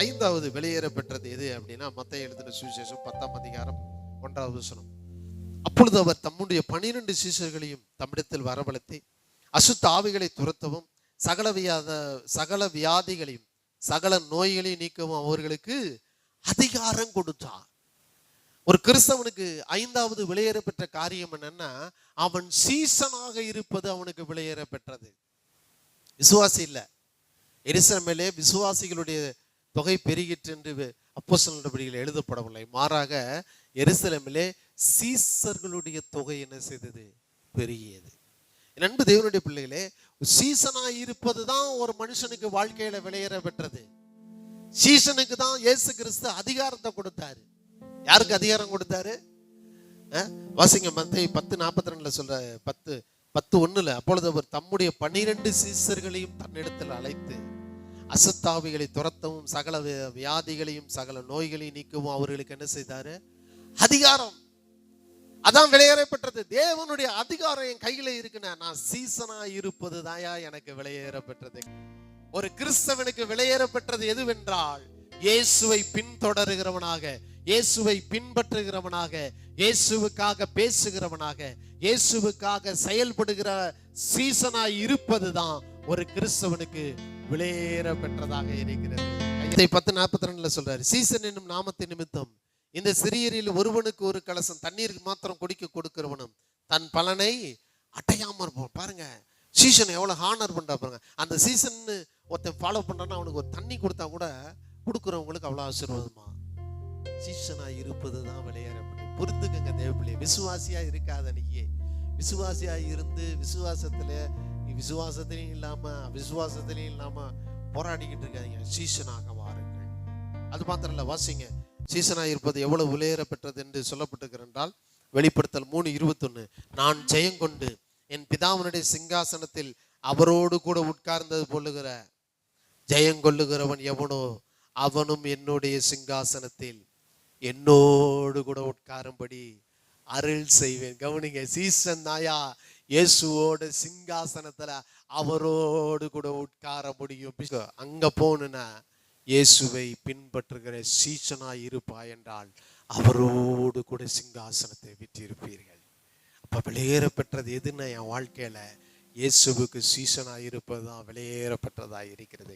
ஐந்தாவது வெளியேற பெற்றது எது அப்படின்னா, மத்தேயு எழுதின சுவிசேஷம் 10ஆம் அதிகாரம் 1வது வசனம். அப்பொழுது அவர் தம்முடைய 12 சீஷர்களையும் தம்மிடத்தில் வரவழைத்து அசுத்த ஆவிகளை துரத்தவும் சகல வியாதிகளையும் சகல நோய்களையும் நீக்கவும் அவர்களுக்கு அதிகாரம் கொடுத்தார். ஒரு கிறிஸ்தவனுக்கு ஐந்தாவது வெளியேற பெற்ற காரியம் என்னன்னா, அவன் சீசனாக இருப்பது அவனுக்கு வெளியேற பெற்றது. விசுவாசி இல்ல. எருசலேமிலே விசுவாசிகளுடைய தொகை பெருகிற்று என்று அப்போஸ்தலர் நடவடிக்கைகளில் எழுதப்படவில்லை. மாறாக எருசலேமிலே சீசர்களுடைய தொகை என்ன செய்தது? பெருகியது. என் அன்பு தேவனுடைய பிள்ளைகளே, சீசனாய் இருப்பது தான் ஒரு மனுஷனுக்கு வாழ்க்கையில வெளியேற பெற்றது. சீசனுக்கு தான் இயேசு கிறிஸ்து அதிகாரத்தை கொடுத்தாரு. யாருக்கு அதிகாரம் கொடுத்தாரு? வாசிங்க, மத்தேயு 10:42 சொல்ற 10:1. அப்பொழுது அவர் தம்முடைய 12 சீசர்களையும் தன்னிடத்தில் அழைத்து அசுத்தாவிகளை துரத்தவும் சகல வியாதிகளையும் சகல நோய்களையும் நீக்கவும் அவர்களுக்கு என்ன செய்தாரு? அதிகாரம். அதான் வெளியேறப்பட்டது. தேவனுடைய அதிகாரம் என் கையில இருக்குன்னா, நான் சீசனா இருப்பது தாயா எனக்கு வெளியேறப்பட்டது. ஒரு கிறிஸ்தவனுக்கு வெளியேறப்பட்டது எதுவென்றால், இயேசுவை பின்தொடருகிறவனாக, இயேசுவை பின்பற்றுகிறவனாக, இயேசுவுக்காக பேசுகிறவனாக, இயேசுவுக்காக செயல்படுகிற சீசனாய் இருப்பதுதான் ஒரு கிறிஸ்தவனுக்கு வெளியேற பெற்றதாக இருக்கிறது. 10:42 சொல்றாரு, சீசன் என்னும் நாமத்தின் நிமித்தம் இந்த சிறியரில் ஒருவனுக்கு ஒரு கலசம் தண்ணீருக்கு மாத்திரம் குடிக்க கொடுக்கிறவனும் தன் பலனை அடையாம இருப்பான். பாருங்க, சீசன் எவ்வளவு ஹானர் பண்றா பாருங்க. அந்த சீசன் ஒருத்தன் ஃபாலோ பண்றான்னா அவனுக்கு ஒரு தண்ணி கொடுத்தா கூட கொடுக்குறவங்களுக்கு அவ்வளவு ஆசீர்வாதமா. சீசனா இருப்பதுதான் விளையாடப்பட்டு. புரிந்துக்கங்க தேவப்பிள்ளைய, விசுவாசியா இருக்காத நீயே. விசுவாசியா இருந்து விசுவாசத்திலையும் இல்லாம அவிசுவாசத்திலையும் இல்லாம போராடிக்கிட்டு இருக்காங்க. சீசனாக வாருங்கள். அது மாத்திரம் இல்ல, வாசிங்க, சீசனாக இருப்பது எவ்வளவு விலையேற பெற்றது என்று சொல்லப்பட்டிருக்கிறால், வெளிப்படுத்தல் 3:21, நான் ஜெயங்கொண்டு என் பிதாவினுடைய சிங்காசனத்தில் அவரோடு கூட உட்கார்ந்தது போலுகிற ஜெயங்கொள்ளுகிறவன் எவனோ அவனும் என்னுடைய சிங்காசனத்தில் என்னோடு கூட உட்காரும்படி அருள் செய்வேன். கவனிங்க, சீசன் நாயா இயேசுவோட சிங்காசனத்துல அவரோடு கூட உட்கார முடியும். அங்க போனா இயேசுவை பின்பற்றுகிற சீசனாய் இருப்பாய் என்றால் அவரோடு கூட சிங்காசனத்தை விட்டிருப்பீர்கள். அப்ப வெளியேற பெற்றது எதுன்னா, என் வாழ்க்கையில இயேசுவுக்கு சீசனாய் இருப்பதுதான் வெளியேற பெற்றதாய் இருக்கிறது.